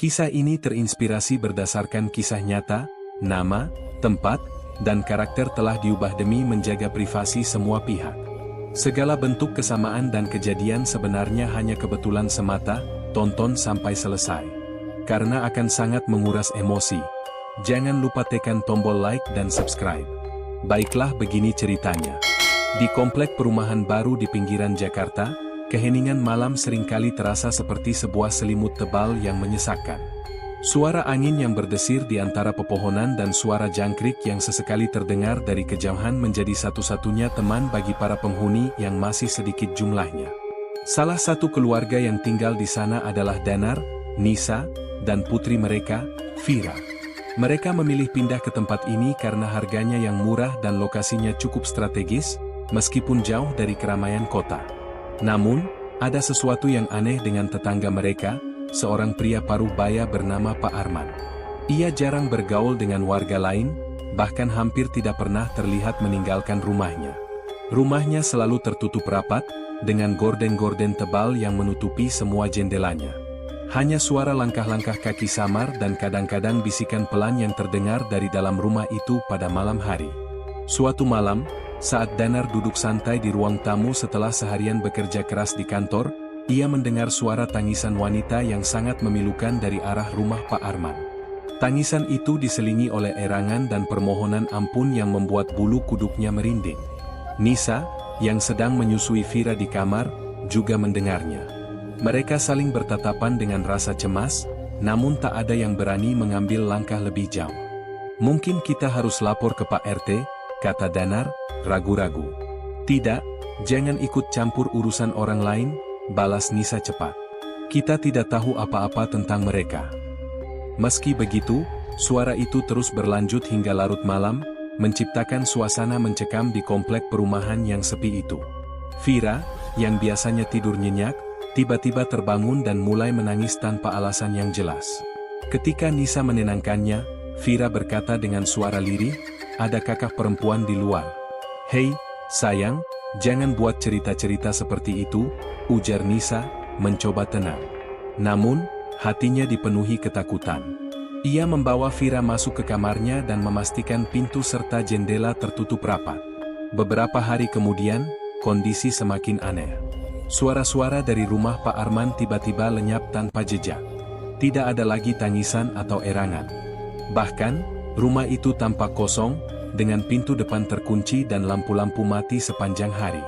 Kisah ini terinspirasi berdasarkan kisah nyata, nama, tempat, dan karakter telah diubah demi menjaga privasi semua pihak. Segala bentuk kesamaan dan kejadian sebenarnya hanya kebetulan semata, tonton sampai selesai. Karena akan sangat menguras emosi. Jangan lupa tekan tombol like dan subscribe. Baiklah begini ceritanya. Di komplek perumahan baru di pinggiran Jakarta, keheningan malam seringkali terasa seperti sebuah selimut tebal yang menyesakkan. Suara angin yang berdesir di antara pepohonan dan suara jangkrik yang sesekali terdengar dari kejauhan menjadi satu-satunya teman bagi para penghuni yang masih sedikit jumlahnya. Salah satu keluarga yang tinggal di sana adalah Danar, Nisa, dan putri mereka, Vira. Mereka memilih pindah ke tempat ini karena harganya yang murah dan lokasinya cukup strategis, meskipun jauh dari keramaian kota. Namun, ada sesuatu yang aneh dengan tetangga mereka, seorang pria paruh baya bernama Pak Arman. Ia jarang bergaul dengan warga lain, bahkan hampir tidak pernah terlihat meninggalkan rumahnya. Rumahnya selalu tertutup rapat, dengan gorden-gorden tebal yang menutupi semua jendelanya. Hanya suara langkah-langkah kaki samar dan kadang-kadang bisikan pelan yang terdengar dari dalam rumah itu pada malam hari. Suatu malam, saat Danar duduk santai di ruang tamu setelah seharian bekerja keras di kantor, ia mendengar suara tangisan wanita yang sangat memilukan dari arah rumah Pak Arman. Tangisan itu diselingi oleh erangan dan permohonan ampun yang membuat bulu kuduknya merinding. Nisa, yang sedang menyusui Vira di kamar, juga mendengarnya. Mereka saling bertatapan dengan rasa cemas, namun tak ada yang berani mengambil langkah lebih jauh. "Mungkin kita harus lapor ke Pak RT," kata Danar, ragu-ragu. "Tidak, jangan ikut campur urusan orang lain," balas Nisa cepat. "Kita tidak tahu apa-apa tentang mereka." Meski begitu, suara itu terus berlanjut hingga larut malam, menciptakan suasana mencekam di komplek perumahan yang sepi itu. Vira, yang biasanya tidur nyenyak, tiba-tiba terbangun dan mulai menangis tanpa alasan yang jelas. Ketika Nisa menenangkannya, Vira berkata dengan suara lirih, "Ada kakak perempuan di luar." "Hei, sayang, jangan buat cerita-cerita seperti itu," ujar Nisa, mencoba tenang. Namun, hatinya dipenuhi ketakutan. Ia membawa Vira masuk ke kamarnya dan memastikan pintu serta jendela tertutup rapat. Beberapa hari kemudian, kondisi semakin aneh. Suara-suara dari rumah Pak Arman tiba-tiba lenyap tanpa jejak. Tidak ada lagi tangisan atau erangan. Bahkan, rumah itu tampak kosong, dengan pintu depan terkunci dan lampu-lampu mati sepanjang hari.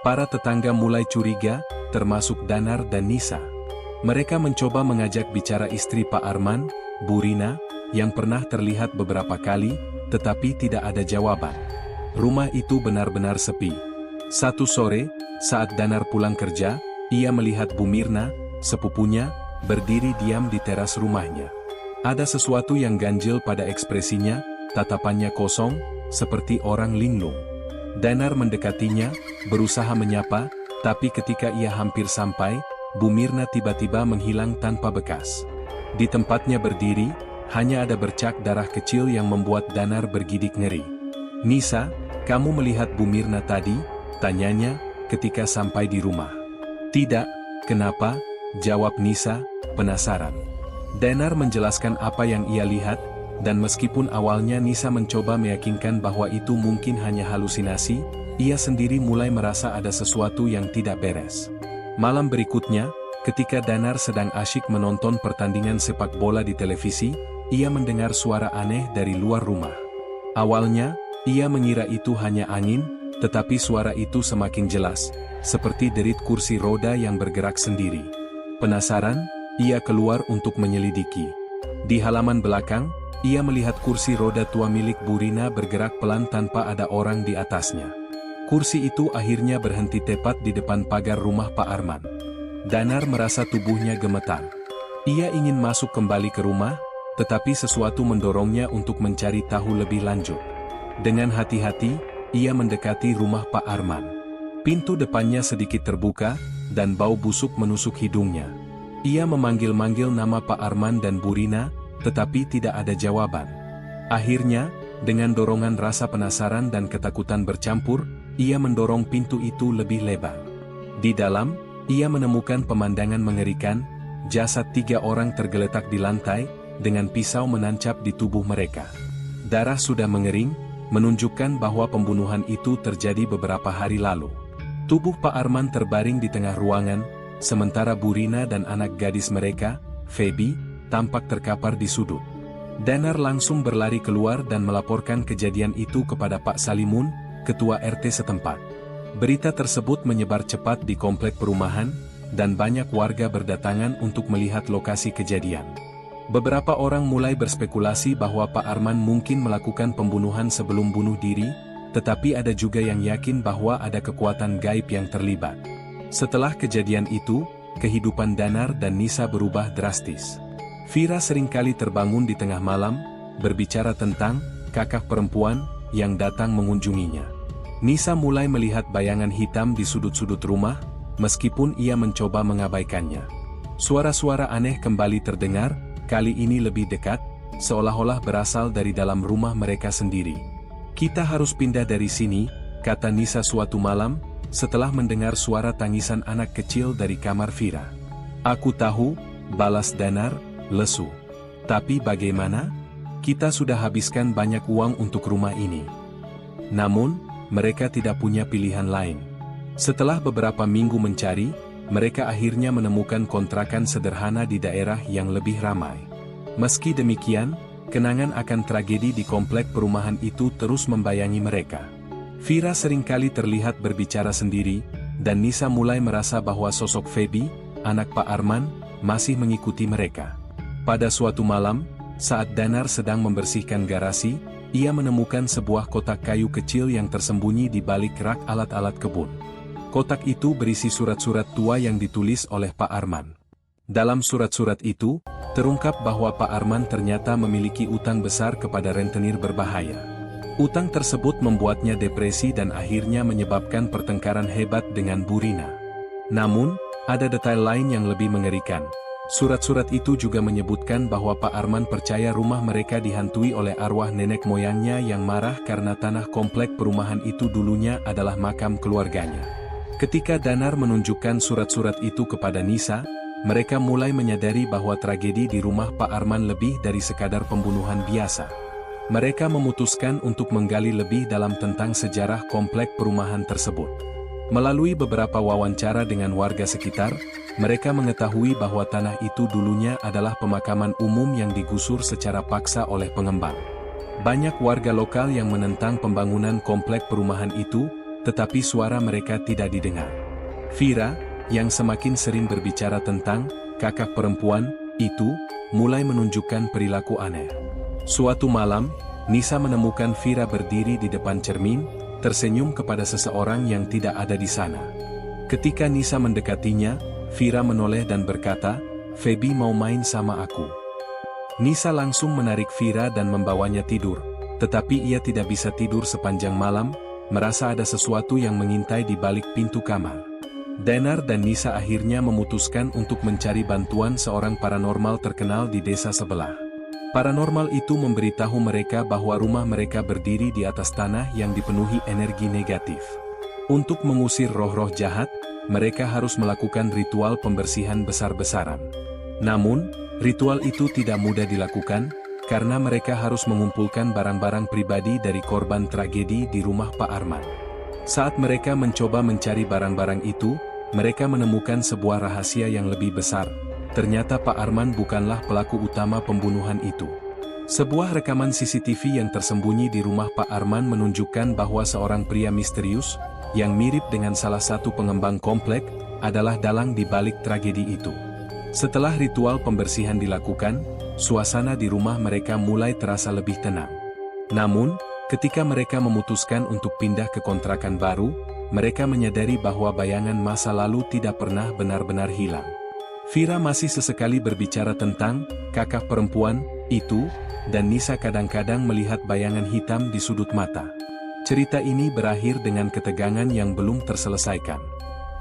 Para tetangga mulai curiga, termasuk Danar dan Nisa. Mereka mencoba mengajak bicara istri Pak Arman, Bu Rina, yang pernah terlihat beberapa kali, tetapi tidak ada jawaban. Rumah itu benar-benar sepi. Satu sore, saat Danar pulang kerja, ia melihat Bu Mirna, sepupunya, berdiri diam di teras rumahnya. Ada sesuatu yang ganjil pada ekspresinya, tatapannya kosong, seperti orang linglung. Danar mendekatinya, berusaha menyapa, tapi ketika ia hampir sampai, Bu Mirna tiba-tiba menghilang tanpa bekas. Di tempatnya berdiri, hanya ada bercak darah kecil yang membuat Danar bergidik ngeri. "Nisa, kamu melihat Bu Mirna tadi?" tanyanya, ketika sampai di rumah. "Tidak, kenapa?" jawab Nisa, penasaran. Danar menjelaskan apa yang ia lihat, dan meskipun awalnya Nisa mencoba meyakinkan bahwa itu mungkin hanya halusinasi, ia sendiri mulai merasa ada sesuatu yang tidak beres. Malam berikutnya, ketika Danar sedang asyik menonton pertandingan sepak bola di televisi, ia mendengar suara aneh dari luar rumah. Awalnya, ia mengira itu hanya angin, tetapi suara itu semakin jelas, seperti derit kursi roda yang bergerak sendiri. Penasaran, ia keluar untuk menyelidiki. Di halaman belakang, ia melihat kursi roda tua milik Bu Rina bergerak pelan tanpa ada orang di atasnya. Kursi itu akhirnya berhenti tepat di depan pagar rumah Pak Arman. Danar merasa tubuhnya gemetar. Ia ingin masuk kembali ke rumah, tetapi sesuatu mendorongnya untuk mencari tahu lebih lanjut. Dengan hati-hati, ia mendekati rumah Pak Arman. Pintu depannya sedikit terbuka, dan bau busuk menusuk hidungnya. Ia memanggil-manggil nama Pak Arman dan Bu Rina, tetapi tidak ada jawaban. Akhirnya, dengan dorongan rasa penasaran dan ketakutan bercampur, ia mendorong pintu itu lebih lebar. Di dalam, ia menemukan pemandangan mengerikan, jasad 3 orang tergeletak di lantai, dengan pisau menancap di tubuh mereka. Darah sudah mengering, menunjukkan bahwa pembunuhan itu terjadi beberapa hari lalu. Tubuh Pak Arman terbaring di tengah ruangan, sementara Burina dan anak gadis mereka, Feby, tampak terkapar di sudut. Danar langsung berlari keluar dan melaporkan kejadian itu kepada Pak Salimun, ketua RT setempat. Berita tersebut menyebar cepat di komplek perumahan, dan banyak warga berdatangan untuk melihat lokasi kejadian. Beberapa orang mulai berspekulasi bahwa Pak Arman mungkin melakukan pembunuhan sebelum bunuh diri, tetapi ada juga yang yakin bahwa ada kekuatan gaib yang terlibat. Setelah kejadian itu, kehidupan Danar dan Nisa berubah drastis. Vira seringkali terbangun di tengah malam, berbicara tentang kakak perempuan yang datang mengunjunginya. Nisa mulai melihat bayangan hitam di sudut-sudut rumah, meskipun ia mencoba mengabaikannya. Suara-suara aneh kembali terdengar, kali ini lebih dekat, seolah-olah berasal dari dalam rumah mereka sendiri. "Kita harus pindah dari sini," kata Nisa suatu malam, setelah mendengar suara tangisan anak kecil dari kamar Vira. "Aku tahu," balas Danar, lesu. "Tapi bagaimana? Kita sudah habiskan banyak uang untuk rumah ini." Namun, mereka tidak punya pilihan lain. Setelah beberapa minggu mencari, mereka akhirnya menemukan kontrakan sederhana di daerah yang lebih ramai. Meski demikian, kenangan akan tragedi di komplek perumahan itu terus membayangi mereka. Vira seringkali terlihat berbicara sendiri, dan Nisa mulai merasa bahwa sosok Feby, anak Pak Arman, masih mengikuti mereka. Pada suatu malam, saat Danar sedang membersihkan garasi, ia menemukan sebuah kotak kayu kecil yang tersembunyi di balik rak alat-alat kebun. Kotak itu berisi surat-surat tua yang ditulis oleh Pak Arman. Dalam surat-surat itu, terungkap bahwa Pak Arman ternyata memiliki utang besar kepada rentenir berbahaya. Utang tersebut membuatnya depresi dan akhirnya menyebabkan pertengkaran hebat dengan Burina. Namun, ada detail lain yang lebih mengerikan. Surat-surat itu juga menyebutkan bahwa Pak Arman percaya rumah mereka dihantui oleh arwah nenek moyangnya yang marah karena tanah komplek perumahan itu dulunya adalah makam keluarganya. Ketika Danar menunjukkan surat-surat itu kepada Nisa, mereka mulai menyadari bahwa tragedi di rumah Pak Arman lebih dari sekadar pembunuhan biasa. Mereka memutuskan untuk menggali lebih dalam tentang sejarah komplek perumahan tersebut. Melalui beberapa wawancara dengan warga sekitar, mereka mengetahui bahwa tanah itu dulunya adalah pemakaman umum yang digusur secara paksa oleh pengembang. Banyak warga lokal yang menentang pembangunan komplek perumahan itu, tetapi suara mereka tidak didengar. Vira, yang semakin sering berbicara tentang kakak perempuan itu, mulai menunjukkan perilaku aneh. Suatu malam, Nisa menemukan Vira berdiri di depan cermin, tersenyum kepada seseorang yang tidak ada di sana. Ketika Nisa mendekatinya, Vira menoleh dan berkata, "Feby mau main sama aku." Nisa langsung menarik Vira dan membawanya tidur, tetapi ia tidak bisa tidur sepanjang malam, merasa ada sesuatu yang mengintai di balik pintu kamar. Danar dan Nisa akhirnya memutuskan untuk mencari bantuan seorang paranormal terkenal di desa sebelah. Paranormal itu memberitahu mereka bahwa rumah mereka berdiri di atas tanah yang dipenuhi energi negatif. Untuk mengusir roh-roh jahat, mereka harus melakukan ritual pembersihan besar-besaran. Namun, ritual itu tidak mudah dilakukan, karena mereka harus mengumpulkan barang-barang pribadi dari korban tragedi di rumah Pak Arman. Saat mereka mencoba mencari barang-barang itu, mereka menemukan sebuah rahasia yang lebih besar. Ternyata Pak Arman bukanlah pelaku utama pembunuhan itu. Sebuah rekaman CCTV yang tersembunyi di rumah Pak Arman menunjukkan bahwa seorang pria misterius, yang mirip dengan salah satu pengembang komplek, adalah dalang di balik tragedi itu. Setelah ritual pembersihan dilakukan, suasana di rumah mereka mulai terasa lebih tenang. Namun, ketika mereka memutuskan untuk pindah ke kontrakan baru, mereka menyadari bahwa bayangan masa lalu tidak pernah benar-benar hilang. Vira masih sesekali berbicara tentang kakak perempuan itu, dan Nisa kadang-kadang melihat bayangan hitam di sudut mata. Cerita ini berakhir dengan ketegangan yang belum terselesaikan.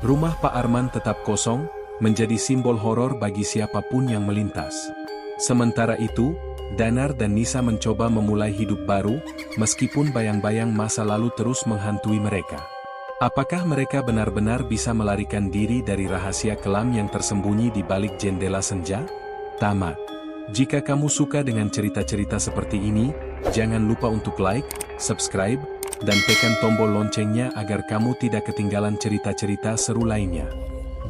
Rumah Pak Arman tetap kosong, menjadi simbol horor bagi siapapun yang melintas. Sementara itu, Danar dan Nisa mencoba memulai hidup baru, meskipun bayang-bayang masa lalu terus menghantui mereka. Apakah mereka benar-benar bisa melarikan diri dari rahasia kelam yang tersembunyi di balik jendela senja? Tamat. Jika kamu suka dengan cerita-cerita seperti ini, jangan lupa untuk like, subscribe, dan tekan tombol loncengnya agar kamu tidak ketinggalan cerita-cerita seru lainnya.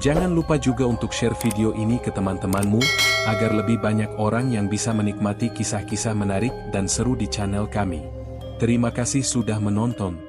Jangan lupa juga untuk share video ini ke teman-temanmu, agar lebih banyak orang yang bisa menikmati kisah-kisah menarik dan seru di channel kami. Terima kasih sudah menonton.